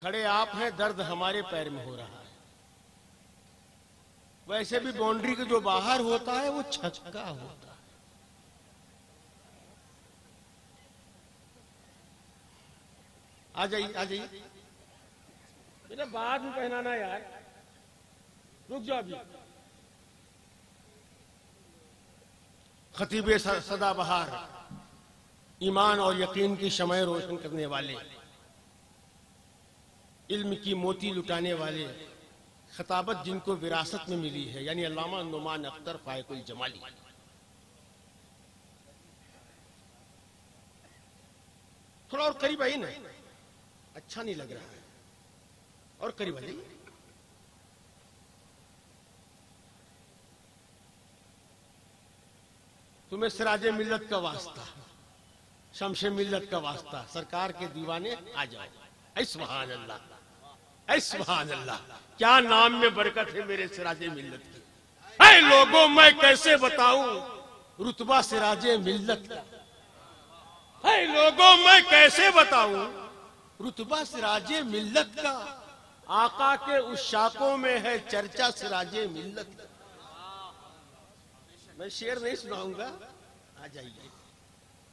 खड़े आप हैं, दर्द हमारे पैर में हो रहा है। वैसे भी बाउंड्री के जो बाहर होता है वो छक्का होता है। आ जाइए, आ जाइए। मेरा बाद में पहनाना यार, रुक जाओ अभी। खतीब सदाबहार, ईमान और यकीन की शमए रोशन करने वाले, इल्म की मोती लुटाने वाले, खताबत जिनको विरासत में मिली है, यानी अल्लामा नुमान अख्तर फायकुल जमाली। थोड़ा और करीब आई ना, अच्छा नहीं लग रहा है, और करीब आई। तुम्हें सिराजे मिल्लत का वास्ता, शमशे मिल्लत का वास्ता, सरकार के दीवाने आ जाओ। ऐ सुभान अल्लाह, ऐ सुभान अल्लाह, क्या नाम में बरकत है मेरे सिराजे मिल्लत की। ऐ लोगों, मैं कैसे बताऊं रुतबा सिराजे मिल्लत का। ऐ लोगों, मैं कैसे बताऊं रुतबा सिराजे मिल्लत का। आका के उस शाकों में है चर्चा सिराजे मिल्लत का। मैं शेर नहीं सुनाऊंगा, आ जाइए।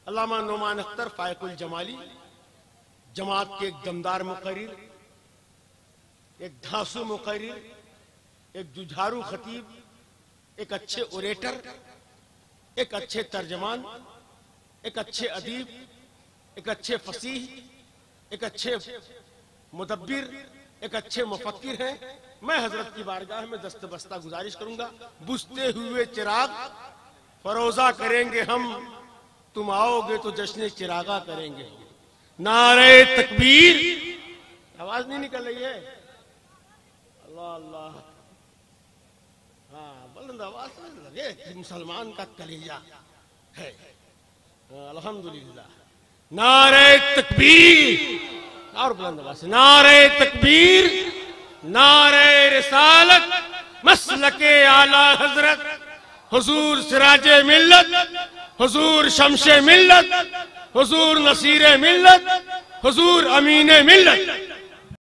अल्लामा नुमान अख्तर फायकुल जमाली, जमात के एक दमदार मुकर्रिर, एक धांसू मुकर्रिर, एक जुझारू खतीब, एक अच्छे ओरेटर, एक अच्छे तर्जमान, एक अच्छे अदीब, एक अच्छे फसीह, एक अच्छे मुदब्बिर, एक अच्छे मुफक्किर हैं। मैं हजरत की बारगाह में दस्तबस्ता गुजारिश करूंगा, बुझते हुए चिराग फरोजा करेंगे हम, तुम आओगे तो जश्न चिरागा करेंगे। नारे तकबीर, आवाज नहीं निकल रही है। अल्लाह अल्लाह, हाँ बुलंद आवाज में लगे कि मुसलमान का कलेजा है। अल्हम्दुलिल्लाह, नारे तकबीर, और बुलंद आवाज से नारे तकबीर, नारे रिसालत, मसलके आला हजरत, हुजूर सिराजे मिल्लत, हुजूर शमशे मिल्लत, हुजूर नसीरे मिल्लत, हुजूर अमीने मिल्लत।